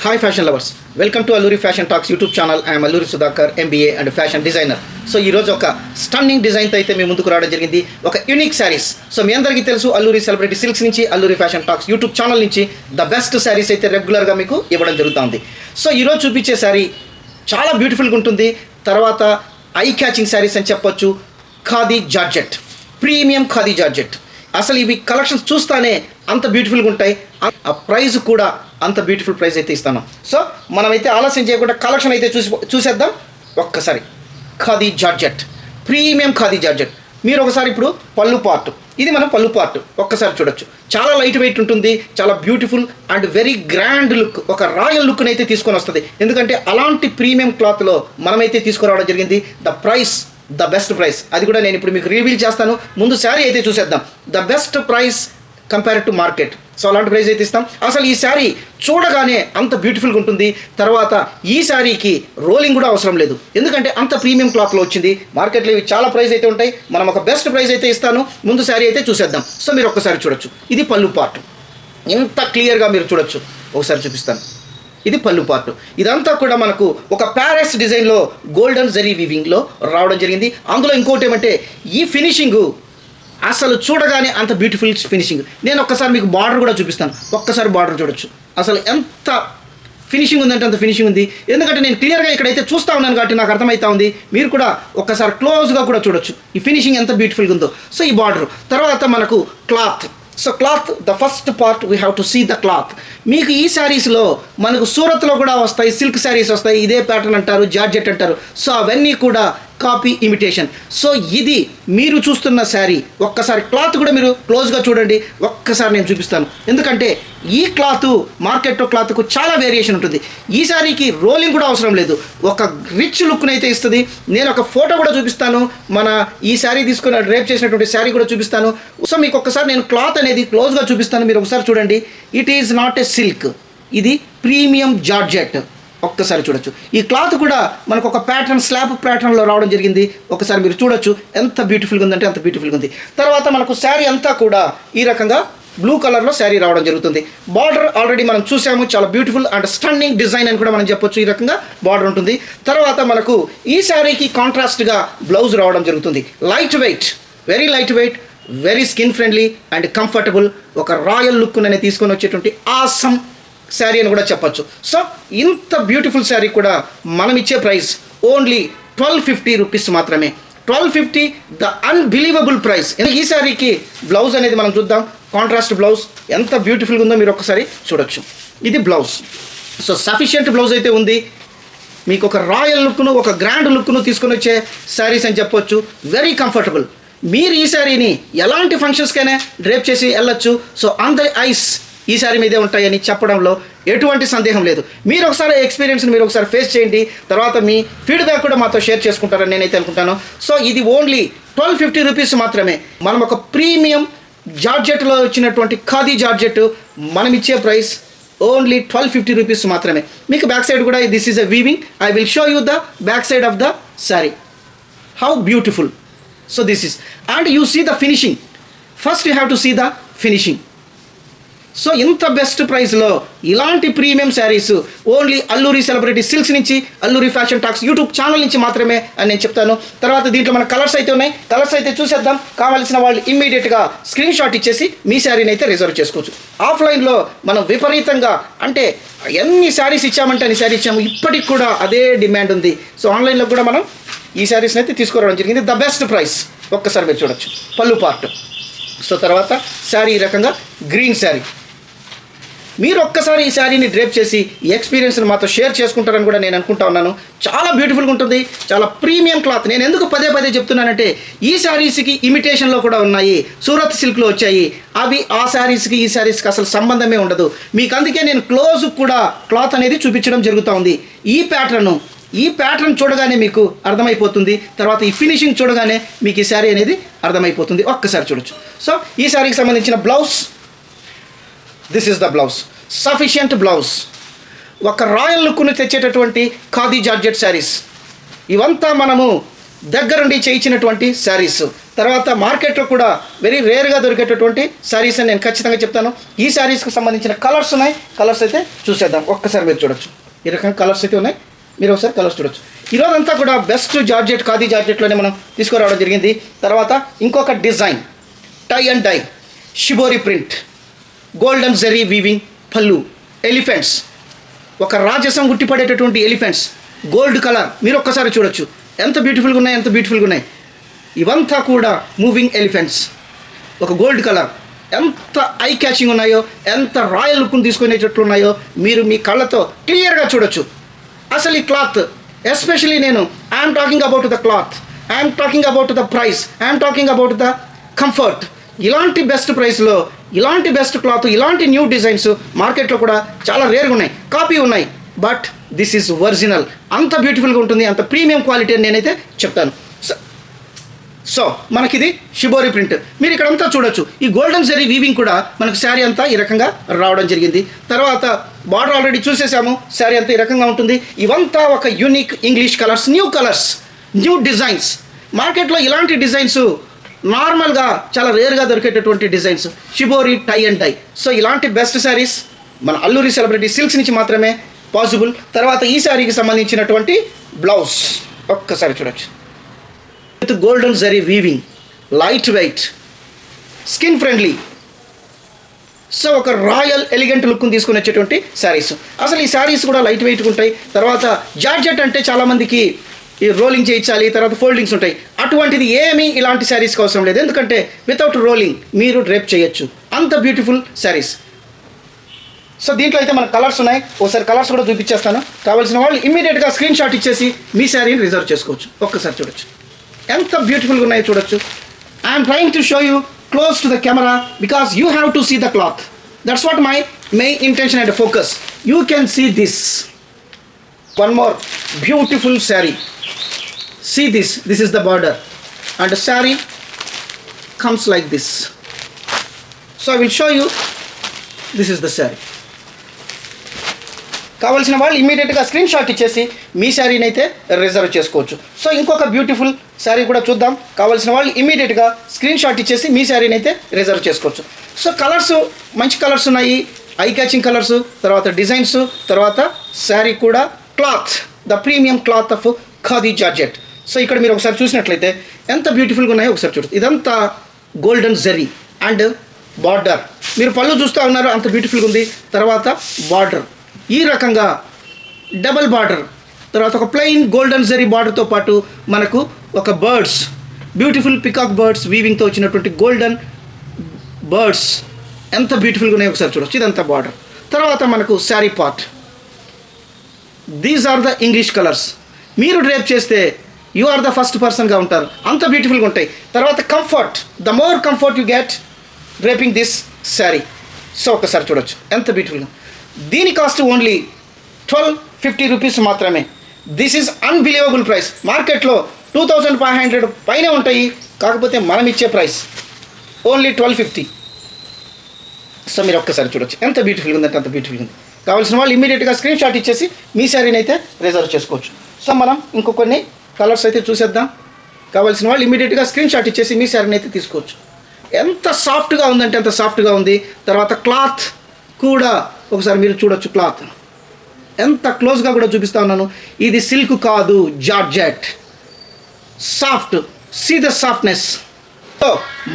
Hi fashion lovers, welcome to Alluri fashion talks YouTube channel. I'm Alluri Sudhakar, MBA and fashion designer. So ఈరోజు ఒక stunning డిజైన్తో అయితే మీ ముందుకు రావడం జరిగింది. ఒక యూనిక్ శారీస్. సో మీ అందరికీ తెలుసు, అల్లూరి సెలబ్రిటీ సిల్క్స్ నుంచి, Alluri fashion talks YouTube channel నుంచి ద బెస్ట్ శారీస్ అయితే రెగ్యులర్గా మీకు ఇవ్వడం జరుగుతుంది. సో ఈరోజు చూపించే శారీ చాలా బ్యూటిఫుల్గా ఉంటుంది. తర్వాత ఐ క్యాచింగ్ శారీస్ అని చెప్పొచ్చు. Khadi georgette, premium khadi georgette. అసలు ఇవి కలెక్షన్స్ చూస్తానే అంత బ్యూటిఫుల్గా ఉంటాయి. ఆ ప్రైస్ కూడా అంత బ్యూటిఫుల్ ప్రైస్ అయితే ఇస్తాను. సో మనమైతే ఆలస్యం చేయకుండా కలెక్షన్ అయితే చూసేద్దాం ఒక్కసారి. Khadi georgette, premium khadi georgette. మీరు ఒకసారి ఇప్పుడు పళ్ళు పార్ట్, ఇది మనం పళ్ళు పార్ట్ ఒక్కసారి చూడొచ్చు. చాలా లైట్ వెయిట్ ఉంటుంది, చాలా beautiful and very grand look, ఒక రాయల్ లుక్ని అయితే తీసుకొని వస్తుంది. ఎందుకంటే అలాంటి ప్రీమియం క్లాత్లో మనమైతే తీసుకురావడం జరిగింది. ద బెస్ట్ ప్రైస్, అది కూడా నేను ఇప్పుడు మీకు రివీల్ చేస్తాను. ముందు శారీ అయితే చూసేద్దాం. The best price compare to market. So అలాంటి ప్రైస్ అయితే ఇస్తాం. అసలు ఈ శారీ చూడగానే అంత బ్యూటిఫుల్గా ఉంటుంది. తర్వాత ఈ శారీకి రోలింగ్ కూడా అవసరం లేదు, ఎందుకంటే అంత ప్రీమియం క్లాత్లో వచ్చింది. మార్కెట్లో ఇవి చాలా ప్రైస్ అయితే ఉంటాయి. మనం ఒక బెస్ట్ ప్రైస్ అయితే ఇస్తాను. ముందు శారీ అయితే చూసేద్దాం. సో మీరు ఒక్కసారి చూడొచ్చు. ఇది పళ్ళు పార్ట్, ఎంత క్లియర్గా మీరు చూడొచ్చు. ఒకసారి చూపిస్తాను. ఇది పళ్ళు పార్ట్. ఇదంతా కూడా మనకు ఒక ప్యారెస్ డిజైన్లో గోల్డెన్ జరీ వీవింగ్లో రావడం జరిగింది. అందులో ఇంకోటి ఏమంటే ఈ ఫినిషింగు అసలు చూడగానే అంత బ్యూటిఫుల్ ఫినిషింగ్. నేను ఒక్కసారి మీకు బార్డర్ కూడా చూపిస్తాను. ఒక్కసారి బార్డర్ చూడొచ్చు. అసలు ఎంత ఫినిషింగ్ ఉందంటే అంత ఫినిషింగ్ ఉంది. ఎందుకంటే నేను క్లియర్గా ఇక్కడైతే చూస్తూ ఉన్నాను కాబట్టి నాకు అర్థమవుతా ఉంది. మీరు కూడా ఒక్కసారి క్లోజ్గా కూడా చూడొచ్చు ఈ ఫినిషింగ్ ఎంత బ్యూటిఫుల్గా ఉందో. సో ఈ బార్డర్ తర్వాత మనకు cloth. So cloth, the first part we have to see the cloth. మీకు ఈ శారీస్లో మనకు సూరత్లో కూడా వస్తాయి, సిల్క్ శారీస్ వస్తాయి. ఇదే ప్యాటర్న్ అంటారు, జార్జెట్ అంటారు. సో అవన్నీ కూడా కాపీ ఇమిటేషన్. సో ఇది మీరు చూస్తున్న శారీ ఒక్కసారి క్లాత్ కూడా మీరు క్లోజ్గా చూడండి. ఒక్కసారి నేను చూపిస్తాను. ఎందుకంటే ఈ క్లాత్ మార్కెట్లో క్లాత్కు చాలా వేరియేషన్ ఉంటుంది. ఈ శారీకి రోలింగ్ కూడా అవసరం లేదు, ఒక రిచ్ లుక్ని అయితే ఇస్తుంది. నేను ఒక ఫోటో కూడా చూపిస్తాను. మన ఈ శారీ తీసుకుని రేప్ చేసినటువంటి శారీ కూడా చూపిస్తాను. సో మీకు ఒక్కసారి నేను క్లాత్ అనేది క్లోజ్గా చూపిస్తాను. మీరు ఒకసారి చూడండి. It is not a silk, ఇది ప్రీమియం జార్జెట్. ఒక్కసారి చూడొచ్చు. ఈ క్లాత్ కూడా మనకు ఒక ప్యాటర్న్, స్లాబ్ ప్యాటర్న్లో రావడం జరిగింది. ఒకసారి మీరు చూడొచ్చు ఎంత బ్యూటిఫుల్గా ఉందంటే అంత బ్యూటిఫుల్గా ఉంది. తర్వాత మనకు శారీ అంతా కూడా ఈ రకంగా బ్లూ కలర్లో శారీ రావడం జరుగుతుంది. బార్డర్ ఆల్రెడీ మనం చూసాము, చాలా బ్యూటిఫుల్ అండ్ స్టన్నింగ్ డిజైన్ అని కూడా మనం చెప్పొచ్చు. ఈ రకంగా బార్డర్ ఉంటుంది. తర్వాత మనకు ఈ శారీకి కాంట్రాస్ట్గా బ్లౌజ్ రావడం జరుగుతుంది. Light weight, very light weight, very skin friendly and comfortable, ఒక రాయల్ లుక్ అనేది తీసుకొని వచ్చేటువంటి ఆసమ్ శారీ అని కూడా చెప్పచ్చు. సో ఇంత బ్యూటిఫుల్ శారీ కూడా మనం ఇచ్చే ప్రైస్ ఓన్లీ 1250 రూపీస్ మాత్రమే. 1250, ద అన్బిలీవబుల్ ప్రైస్. ఈ శారీకి బ్లౌజ్ అనేది మనం చూద్దాం. కాంట్రాస్ట్ బ్లౌజ్ ఎంత బ్యూటిఫుల్గా ఉందో మీరు ఒకసారి చూడొచ్చు. ఇది బ్లౌజ్. సో సఫిషియంట్ బ్లౌజ్ అయితే ఉంది. మీకు ఒక రాయల్ లుక్ను, ఒక గ్రాండ్ లుక్ను తీసుకొని వచ్చే శారీస్ అని చెప్పొచ్చు. Very comfortable. మీరు ఈ శారీని ఎలాంటి ఫంక్షన్స్కైనా డ్రేప్ చేసి వెళ్ళొచ్చు. సో అందరి ఐస్ ఈ శారీ మీదే ఉంటాయని చెప్పడంలో ఎటువంటి సందేహం లేదు. మీరు ఒకసారి ఎక్స్పీరియన్స్ని మీరు ఒకసారి ఫేస్ చేయండి. తర్వాత మీ ఫీడ్బ్యాక్ కూడా మాతో షేర్ చేసుకుంటారని నేనైతే అనుకుంటాను. సో ఇది ఓన్లీ 1250 రూపీస్ మాత్రమే. మనం ఒక ప్రీమియం జార్జెట్లో వచ్చినటువంటి ఖాదీ జార్జెట్ మనం ఇచ్చే ప్రైస్ ఓన్లీ 1250 రూపీస్ మాత్రమే. మీకు బ్యాక్ సైడ్ కూడా this is a weaving. I will show you the back side of the sari. How beautiful. So this is and you see the finishing. First you have to see the finishing. So ఇంత best ప్రైస్లో ఇలాంటి premium saris only Alluri celebrity silks నుంచి, Alluri fashion talks YouTube channel నుంచి మాత్రమే అని నేను చెప్తాను. తర్వాత దీంట్లో మన కలర్స్ అయితే ఉన్నాయి. కలర్స్ అయితే చూసేద్దాం. కావాల్సిన వాళ్ళు ఇమ్మీడియట్గా స్క్రీన్ షాట్ ఇచ్చేసి మీ శారీని అయితే రిజర్వ్ చేసుకోవచ్చు. ఆఫ్లైన్లో మనం విపరీతంగా, అంటే ఎన్ని శారీస్ ఇచ్చామంటే అన్ని శారీ ఇచ్చాము. ఇప్పటికి కూడా అదే డిమాండ్ ఉంది. సో ఆన్లైన్లో కూడా మనం ఈ శారీస్ని అయితే తీసుకురావడం జరిగింది. The best price. ఒక్కసారి మీరు చూడొచ్చు. పళ్ళు పార్ట్. సో తర్వాత శారీ ఈ రకంగా గ్రీన్ శారీ. మీరు ఒక్కసారి ఈ శారీని డ్రేప్ చేసి ఈ ఎక్స్పీరియన్స్ని మాతో షేర్ చేసుకుంటారని కూడా నేను అనుకుంటా ఉన్నాను. చాలా బ్యూటిఫుల్గా ఉంటుంది, చాలా ప్రీమియం క్లాత్. నేను ఎందుకు పదే పదే చెప్తున్నానంటే ఈ శారీస్కి ఇమిటేషన్లో కూడా ఉన్నాయి, సూరత్ సిల్క్లో వచ్చాయి. అవి ఆ శారీస్కి ఈ శారీస్కి అసలు సంబంధమే ఉండదు. మీకు అందుకే నేను క్లోజ్ కూడా క్లాత్ అనేది చూపించడం జరుగుతూ ఉంది. ఈ ప్యాటర్న్ చూడగానే మీకు అర్థమైపోతుంది. తర్వాత ఈ ఫినిషింగ్ చూడగానే మీకు ఈ శారీ అనేది అర్థమైపోతుంది. ఒక్కసారి చూడొచ్చు. సో ఈ శారీకి సంబంధించిన blouse, this is the blouse. Sufficient blouse, ఒక రాయల్ లుక్ను తెచ్చేటటువంటి ఖాదీ జార్జెట్ శారీస్. ఇవంతా మనము దగ్గరుండి చేయించినటువంటి శారీస్. తర్వాత మార్కెట్లో కూడా వెరీ రేర్గా దొరికేటటువంటి శారీస్ అని నేను ఖచ్చితంగా చెప్తాను. ఈ శారీస్కి సంబంధించిన కలర్స్ ఉన్నాయి. కలర్స్ అయితే చూసేద్దాం. ఒక్కసారి మీరు చూడొచ్చు. ఈ రకంగా కలర్స్ అయితే ఉన్నాయి. మీరు ఒకసారి కలర్స్ చూడొచ్చు. ఈరోజంతా కూడా బెస్ట్ జార్జెట్, ఖాదీ జార్జెట్లోనే మనం తీసుకురావడం జరిగింది. తర్వాత ఇంకొక design tie and dye, shibori print, golden zari weaving పళ్ళు, ఎలిఫెంట్స్, ఒక రాజసం గుట్టిపడేటటువంటి ఎలిఫెంట్స్, గోల్డ్ కలర్. మీరు ఒక్కసారి చూడొచ్చు ఎంత బ్యూటిఫుల్గా ఉన్నాయి, ఎంత బ్యూటిఫుల్గా ఉన్నాయి. ఇవంతా కూడా మూవింగ్ ఎలిఫెంట్స్, ఒక గోల్డ్ కలర్. ఎంత ఐ క్యాచింగ్ ఉన్నాయో, ఎంత రాయల్ లుక్ను తీసుకునేటట్లు ఉన్నాయో మీరు మీ కళ్ళతో క్లియర్గా చూడొచ్చు. అసలు ఈ cloth especially I'm talking about the cloth, I'm talking about the price, I'm talking about the comfort. ఇలాంటి బెస్ట్ ప్రైస్లో ఇలాంటి బెస్ట్ క్లాత్, ఇలాంటి న్యూ డిజైన్స్ మార్కెట్లో కూడా చాలా రేర్గా ఉన్నాయి. కాపీ ఉన్నాయి, బట్ దిస్ ఈజ్ ఒరిజినల్. అంత బ్యూటిఫుల్గా ఉంటుంది, అంత ప్రీమియం క్వాలిటీ అని నేనైతే చెప్తాను. సో మనకిది షిబోరి ప్రింట్. మీరు ఇక్కడంతా చూడొచ్చు. ఈ గోల్డెన్ జరీ వీవింగ్ కూడా మనకు శారీ అంతా ఈ రకంగా రావడం జరిగింది. తర్వాత బార్డర్ ఆల్రెడీ చూసేసాము. శారీ అంతా ఈ రకంగా ఉంటుంది. ఇవంతా ఒక unique English colours, new designs. మార్కెట్లో ఇలాంటి డిజైన్స్ నార్మల్గా చాలా రేర్గా దొరికేటటువంటి designs, shibori tie and dye. So ఇలాంటి బెస్ట్ శారీస్ మన అల్లూరి సెలబ్రిటీ సిల్క్స్ నుంచి మాత్రమే పాసిబుల్. తర్వాత ఈ శారీకి సంబంధించినటువంటి బ్లౌజ్ ఒక్కసారి చూడొచ్చు. With golden zari weaving, light weight, skin friendly. So ఒక రాయల్ ఎలిగెంట్ లుక్ను తీసుకుని వచ్చేటువంటి శారీస్. అసలు ఈ శారీస్ కూడా లైట్ వెయిట్గా ఉంటాయి. తర్వాత జార్జెట్ అంటే చాలామందికి ఈ రోలింగ్ చేయించాలి, తర్వాత ఫోల్డింగ్స్ ఉంటాయి. అటువంటిది ఏమీ ఇలాంటి శారీస్కి అవసరం లేదు. ఎందుకంటే వితౌట్ రోలింగ్ మీరు డ్రేప్ చేయొచ్చు. అంత బ్యూటిఫుల్ శారీస్. సో దీంట్లో అయితే మన కలర్స్ ఉన్నాయి. ఒకసారి కలర్స్ కూడా చూపించేస్తాను. కావాల్సిన వాళ్ళు ఇమ్మీడియట్గా స్క్రీన్ షాట్ ఇచ్చేసి మీ శారీని రిజర్వ్ చేసుకోవచ్చు. ఒక్కసారి చూడొచ్చు ఎంత బ్యూటిఫుల్గా ఉన్నాయో చూడొచ్చు. I'm trying to show you close to the camera because you have to see the cloth. That's what my main intention and focus. You can see this. One more beautiful sari. See this is the border and the saree comes like this. So I will show you, this is the saree. కావాల్సిన వాళ్ళు ఇమీడియట్గా screen shot ఇచ్చేసి మీ శారీని అయితే reserve చేసుకోవచ్చు. So ఇంకొక beautiful sari కూడా చూద్దాం. కావాల్సిన వాళ్ళు ఇమీడియట్గా స్క్రీన్ షాట్ ఇచ్చేసి మీ శారీని అయితే రిజర్వ్ చేసుకోవచ్చు. సో కలర్స్ మంచి కలర్స్ ఉన్నాయి, ఐ క్యాచింగ్ కలర్స్, తర్వాత డిజైన్స్, తర్వాత శారీ కూడా cloth, the premium cloth of khadi georgette. So ఇక్కడ మీరు ఒకసారి చూసినట్లయితే ఎంత బ్యూటిఫుల్గా ఉన్నాయో ఒకసారి చూడండి. ఇదంతా గోల్డెన్ జరీ అండ్ బార్డర్. మీరు పళ్ళు చూస్తూ ఉన్నారు, అంత బ్యూటిఫుల్గా ఉంది. తర్వాత బార్డర్ ఈ రకంగా డబల్ బార్డర్, తర్వాత ఒక ప్లెయిన్ గోల్డెన్ జరీ బార్డర్తో పాటు మనకు ఒక బర్డ్స్, బ్యూటిఫుల్ పికాక్ బర్డ్స్ వీవింగ్తో వచ్చినటువంటి గోల్డెన్ బర్డ్స్ ఎంత బ్యూటిఫుల్గా ఉన్నాయో ఒకసారి చూడవచ్చు. ఇదంతా బార్డర్. తర్వాత మనకు sari part. These are the English colours. మీరు డ్రేప్ చేస్తే యు ఆర్ ద ఫస్ట్ పర్సన్గా ఉంటారు. అంత బ్యూటిఫుల్గా ఉంటాయి. తర్వాత comfort, the more comfort you get draping this sari. So ఒకసారి చూడొచ్చు ఎంత బ్యూటిఫుల్గా. దీని కాస్ట్ ఓన్లీ 1250 రూపీస్ మాత్రమే. This is unbelievable price. మార్కెట్లో 2500 పైనే ఉంటాయి, కాకపోతే మనం ఇచ్చే ప్రైస్ ఓన్లీ 1250. సో మీరు ఒక్కసారి చూడొచ్చు ఎంత బ్యూటిఫుల్గా ఉందంటే అంత బ్యూటిఫుల్గా ఉంది. కావాల్సిన వాళ్ళు ఇమీడియట్గా స్క్రీన్ షాట్ ఇచ్చేసి మీ శారీని అయితే రిజర్వ్ చేసుకోవచ్చు. సో మనం ఇంకొన్ని కలర్స్ అయితే చూసేద్దాం. కావాల్సిన వాళ్ళు ఇమీడియట్గా స్క్రీన్ షాట్ ఇచ్చేసి మీ శారీని అయితే తీసుకోవచ్చు. ఎంత సాఫ్ట్గా ఉందంటే అంత సాఫ్ట్గా ఉంది. తర్వాత క్లాత్ కూడా ఒకసారి మీరు చూడొచ్చు. క్లాత్ ఎంత క్లోజ్గా కూడా చూపిస్తా ఉన్నాను. ఇది సిల్క్ కాదు, georgette, soft. See the softness. So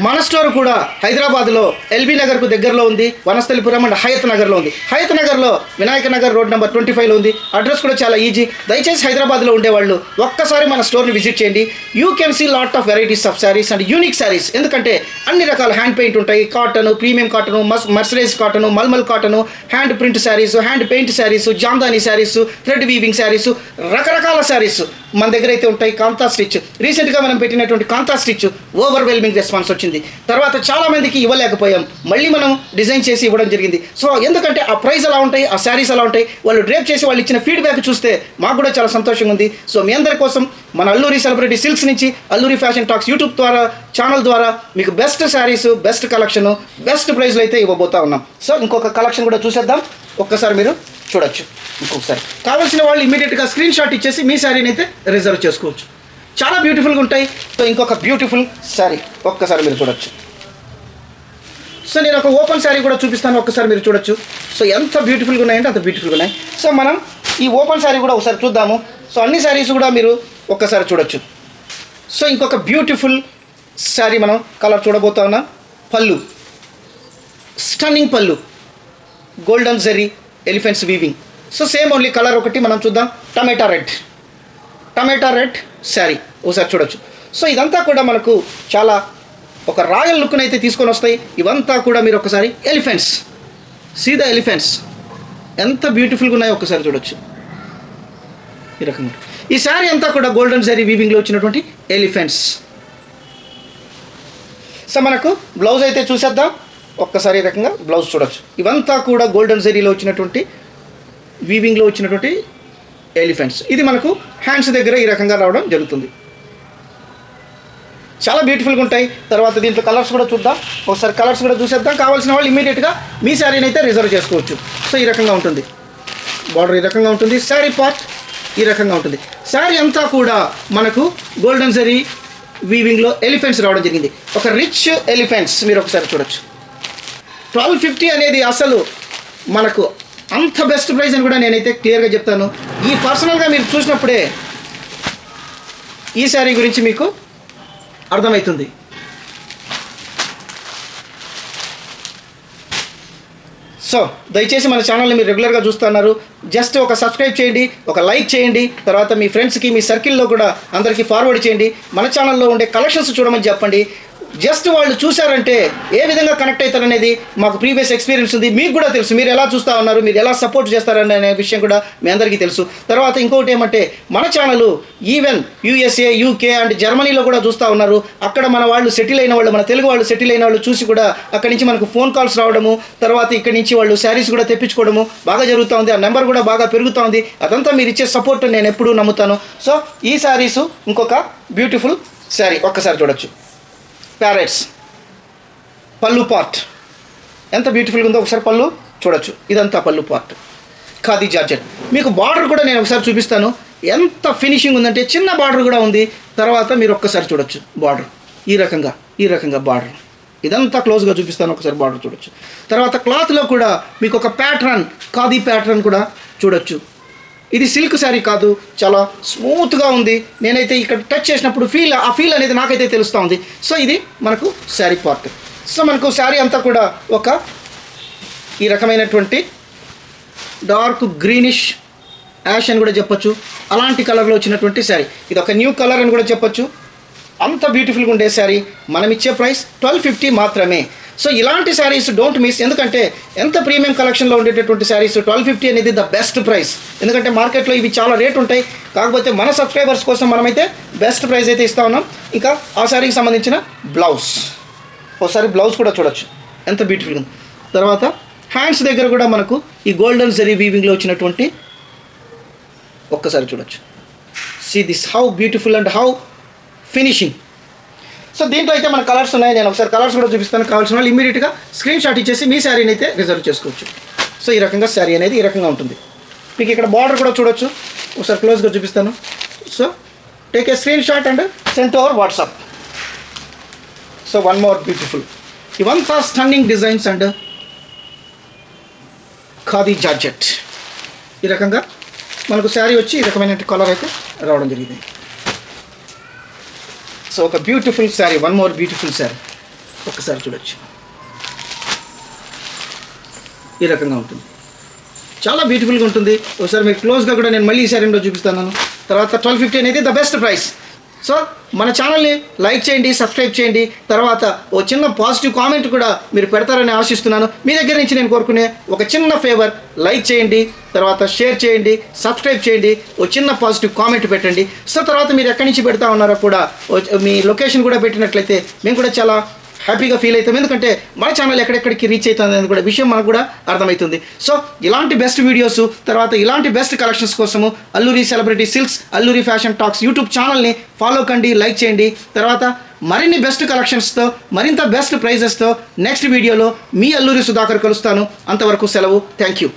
మన స్టోర్ కూడా హైదరాబాద్లో ఎల్బీ నగర్కు దగ్గరలో ఉంది. వనస్థలిపురం అండ్ హయత్ నగర్లో ఉంది. హయత్ నగర్లో వినాయక నగర్ రోడ్ నెంబర్ 25లో ఉంది. అడ్రస్ కూడా చాలా ఈజీ. దయచేసి హైదరాబాద్లో ఉండేవాళ్ళు ఒక్కసారి మన స్టోర్ని విజిట్ చేయండి. You can see lot of varieties of saris and unique saris. ఎందుకంటే అన్ని రకాల హ్యాండ్ పెయింట్ ఉంటాయి. Cotton, premium cotton, mercerise cotton, mulmul cotton, hand print saris, hand paint saris, jamdani saris, thread weaving saris, రకరకాల శారీస్ మన దగ్గర అయితే ఉంటాయి. కాంతా స్టిచ్, రీసెంట్గా మనం పెట్టినటువంటి కాంతా స్టిచ్ ఓవర్వెల్మింగ్ రెస్పాన్స్ వచ్చింది. తర్వాత చాలామందికి ఇవ్వలేకపోయాం, మళ్ళీ మనం డిజైన్ చేసి ఇవ్వడం జరిగింది. సో ఎందుకంటే ఆ ప్రైస్ ఎలా ఉంటాయి, ఆ శారీస్ ఎలా ఉంటాయి, వాళ్ళు డ్రేప్ చేసి వాళ్ళు ఇచ్చిన ఫీడ్బ్యాక్ చూస్తే మాకు కూడా చాలా సంతోషంగా ఉంది. సో మీ అందరి కోసం మన అల్లూరి సెలబ్రిటీ సిల్క్స్ నుంచి అల్లూరి ఫ్యాషన్ టాక్స్ యూట్యూబ్ ద్వారా ఛానల్ ద్వారా మీకు best saris, best collection, best ప్రైస్లో అయితే ఇవ్వబోతా ఉన్నాం. సో ఇంకొక కలెక్షన్ కూడా చూసేద్దాం. ఒక్కసారి మీరు చూడొచ్చు. ఇంకొకసారి కావాల్సిన వాళ్ళు ఇమీడియట్గా స్క్రీన్ షాట్ ఇచ్చేసి మీ శారీని అయితే రిజర్వ్ చేసుకోవచ్చు. చాలా బ్యూటిఫుల్గా ఉంటాయి. సో ఇంకొక బ్యూటిఫుల్ శారీ ఒక్కసారి మీరు చూడొచ్చు. సో నేను ఒక ఓపెన్ శారీ కూడా చూపిస్తాను, ఒక్కసారి మీరు చూడొచ్చు. సో ఎంత బ్యూటిఫుల్గా ఉన్నాయంటే అంత బ్యూటిఫుల్గా ఉన్నాయి. సో మనం ఈ ఓపెన్ శారీ కూడా ఒకసారి చూద్దాము. సో అన్ని శారీస్ కూడా మీరు ఒక్కసారి చూడొచ్చు. సో ఇంకొక బ్యూటిఫుల్ శారీ మనం కలర్ చూడబోతా ఉన్నాం. పళ్ళు, స్టన్నింగ్ పళ్ళు, golden zari elephants weaving. So same only colour ఒకటి మనం చూద్దాం. టమాటా రెడ్ శారీ ఒకసారి చూడొచ్చు. సో ఇదంతా కూడా మనకు చాలా ఒక రాయల్ లుక్ని అయితే తీసుకొని వస్తాయి. ఇవంతా కూడా మీరు ఒకసారి ఎలిఫెంట్స్, సీ ద ఎలిఫెంట్స్ ఎంత బ్యూటిఫుల్గా ఉన్నాయో ఒకసారి చూడొచ్చు. ఈ రకంగా ఈ శారీ అంతా కూడా గోల్డెన్ జరీ వీవింగ్లో వచ్చినటువంటి ఎలిఫెంట్స్. సో మనకు బ్లౌజ్ అయితే చూసేద్దాం ఒక్కసారి. ఈ రకంగా బ్లౌజ్ చూడొచ్చు. ఇవంతా కూడా గోల్డెన్ జరీలో వచ్చినటువంటి వీవింగ్లో వచ్చినటువంటి ఎలిఫెంట్స్. ఇది మనకు హ్యాండ్స్ దగ్గర ఈ రకంగా రావడం జరుగుతుంది. చాలా బ్యూటిఫుల్గా ఉంటాయి. తర్వాత దీంట్లో కలర్స్ కూడా చూద్దాం, ఒకసారి కలర్స్ కూడా చూసేద్దాం. కావాల్సిన వాళ్ళు ఇమీడియట్గా మీ శారీని అయితే రిజర్వ్ చేసుకోవచ్చు. సో ఈ రకంగా ఉంటుంది, బార్డర్ ఈ రకంగా ఉంటుంది, శారీ పార్ట్ ఈ రకంగా ఉంటుంది. శారీ అంతా కూడా మనకు గోల్డెన్ జరీ వీవింగ్లో ఎలిఫెంట్స్ రావడం జరిగింది. ఒక రిచ్ ఎలిఫెంట్స్ మీరు ఒకసారి చూడొచ్చు. 1250 అనేది అసలు మనకు అంత బెస్ట్ ప్రైస్ అని కూడా నేనైతే క్లియర్గా చెప్తాను. ఈ పర్సనల్గా మీరు చూసినప్పుడే ఈ శారీ గురించి మీకు అర్థమవుతుంది. సో దయచేసి మన ఛానల్ని మీరు రెగ్యులర్గా చూస్తున్నారు, జస్ట్ ఒక సబ్స్క్రైబ్ చేయండి, ఒక లైక్ చేయండి, తర్వాత మీ ఫ్రెండ్స్కి మీ సర్కిల్లో కూడా అందరికీ ఫార్వర్డ్ చేయండి. మన ఛానల్లో ఉండే కలెక్షన్స్ చూడమని చెప్పండి. జస్ట్ వాళ్ళు చూశారంటే ఏ విధంగా కనెక్ట్ అవుతారనేది మాకు ప్రీవియస్ ఎక్స్పీరియన్స్ ఉంది, మీకు కూడా తెలుసు. మీరు ఎలా చూస్తూ ఉన్నారు, మీరు ఎలా సపోర్ట్ చేస్తారనే విషయం కూడా మీ అందరికీ తెలుసు. తర్వాత ఇంకొకటి ఏమంటే మన channel even USA, UK and జర్మనీలో కూడా చూస్తూ ఉన్నారు. అక్కడ మన వాళ్ళు సెటిల్ అయిన వాళ్ళు, మన తెలుగు వాళ్ళు సెటిల్ అయిన వాళ్ళు చూసి కూడా అక్కడి నుంచి మనకు ఫోన్ కాల్స్ రావడము, తర్వాత ఇక్కడి నుంచి వాళ్ళు శారీస్ కూడా తెప్పించుకోవడము బాగా జరుగుతూ ఉంది. ఆ నెంబర్ కూడా బాగా పెరుగుతూ ఉంది. అదంతా మీరు ఇచ్చే సపోర్ట్ నేను ఎప్పుడూ నమ్ముతాను. సో ఈ శారీసు ఇంకొక బ్యూటిఫుల్ శారీ ఒక్కసారి చూడొచ్చు. ప్యారెట్స్ పళ్ళు పార్ట్ ఎంత బ్యూటిఫుల్గా ఉందో ఒకసారి పళ్ళు చూడొచ్చు. ఇదంతా పళ్ళు పార్ట్ ఖాదీ జార్జెట్. మీకు బార్డర్ కూడా నేను ఒకసారి చూపిస్తాను, ఎంత ఫినిషింగ్ ఉందంటే చిన్న బార్డర్ కూడా ఉంది. తర్వాత మీరు ఒక్కసారి చూడొచ్చు బార్డర్ ఈ రకంగా బార్డర్. ఇదంతా క్లోజ్గా చూపిస్తాను, ఒకసారి బార్డర్ చూడొచ్చు. తర్వాత క్లాత్లో కూడా మీకు ఒక ప్యాటర్న్, ఖాదీ ప్యాటర్న్ కూడా చూడొచ్చు. ఇది సిల్క్ శారీ కాదు, చాలా స్మూత్గా ఉంది. నేనైతే ఇక్కడ టచ్ చేసినప్పుడు ఆ ఫీల్ అనేది నాకైతే తెలుస్తూ ఉంది. సో ఇది మనకు శారీ పార్ట్. సో మనకు శారీ అంతా కూడా ఒక ఈ రకమైనటువంటి డార్క్ గ్రీనిష్ యాష్ అని కూడా చెప్పొచ్చు, అలాంటి కలర్లో వచ్చినటువంటి శారీ. ఇది ఒక న్యూ కలర్ అని కూడా చెప్పొచ్చు. అంత బ్యూటిఫుల్గా ఉండే శారీ. మనం ఇచ్చే ప్రైస్ 1250 మాత్రమే. సో ఇలాంటి శారీస్ డోంట్ మిస్, ఎందుకంటే ఎంత ప్రీమియం కలెక్షన్లో ఉండేటటువంటి శారీస్ 1250 అనేది ద బెస్ట్ ప్రైస్. ఎందుకంటే మార్కెట్లో ఇవి చాలా రేట్ ఉంటాయి, కాకపోతే మన సబ్స్క్రైబర్స్ కోసం మనమైతే బెస్ట్ ప్రైస్ అయితే ఇస్తా ఉన్నాం. ఇంకా ఆ శారీకి సంబంధించిన బ్లౌజ్ ఒకసారి బ్లౌజ్ కూడా చూడొచ్చు ఎంత బ్యూటిఫుల్గా ఉంది. తర్వాత హ్యాండ్స్ దగ్గర కూడా మనకు ఈ గోల్డెన్ జరీ వీవింగ్లో వచ్చినటువంటి ఒక్కసారి చూడొచ్చు. See this how beautiful and how finishing. So దీంట్లో అయితే మన కలర్స్ ఉన్నాయి, నేను ఒకసారి కలర్స్ కూడా చూపిస్తాను. కావాల్సిన వాళ్ళు ఇమీడియట్గా స్క్రీన్ షాట్ ఇచ్చేసి మీ శారీని అయితే రిజర్వ్ చేసుకోవచ్చు. సో ఈ రకంగా శారీ అనేది ఈ రకంగా ఉంటుంది. మీకు ఇక్కడ బార్డర్ కూడా చూడొచ్చు, ఒకసారి క్లోజ్గా చూపిస్తాను. So take a screen shot and send to our WhatsApp. So one more beautiful, ఇవంతా stunning designs and khadi georgette. ఈ రకంగా మనకు శారీ వచ్చి ఈ రకమైన కలర్ అయితే రావడం జరిగింది. సో ఒక beautiful sari, one more beautiful sari ఒక్కసారి చూడొచ్చు. ఈ రకంగా ఉంటుంది, చాలా బ్యూటిఫుల్గా ఉంటుంది. ఒకసారి మీకు క్లోజ్గా కూడా నేను మళ్ళీ ఈ శారీలో చూపిస్తాను. తర్వాత 1250 అనేది ద బెస్ట్ ప్రైస్. సో మన ఛానల్ని లైక్ చేయండి, సబ్స్క్రైబ్ చేయండి. తర్వాత ఓ చిన్న పాజిటివ్ కామెంట్ కూడా మీరు పెడతారని ఆశిస్తున్నాను. మీ దగ్గర నుంచి నేను కోరుకునే ఒక చిన్న ఫేవర్, లైక్ చేయండి, తర్వాత షేర్ చేయండి, సబ్స్క్రైబ్ చేయండి, ఓ చిన్న పాజిటివ్ కామెంట్ పెట్టండి. సో తర్వాత మీరు ఎక్కడి నుంచి పెడతా ఉన్నారో కూడా మీ లొకేషన్ కూడా పెట్టినట్లయితే మేము కూడా చాలా హ్యాపీగా ఫీల్ అవుతాం. ఎందుకంటే మన ఛానల్ ఎక్కడెక్కడికి రీచ్ అవుతుంది అనేది కూడా విషయం మనకు కూడా అర్థమవుతుంది. సో ఇలాంటి బెస్ట్ వీడియోస్, తర్వాత ఇలాంటి బెస్ట్ కలెక్షన్స్ కోసము Alluri celebrity silks, Alluri fashion talks YouTube ఛానల్ని ఫాలో కండి, లైక్ చేయండి. తర్వాత మరిన్ని బెస్ట్ కలెక్షన్స్తో, మరింత బెస్ట్ ప్రైజెస్తో నెక్స్ట్ వీడియోలో మీ అల్లూరి సుధాకర్ కలుస్తాను. అంతవరకు సెలవు. Thank you.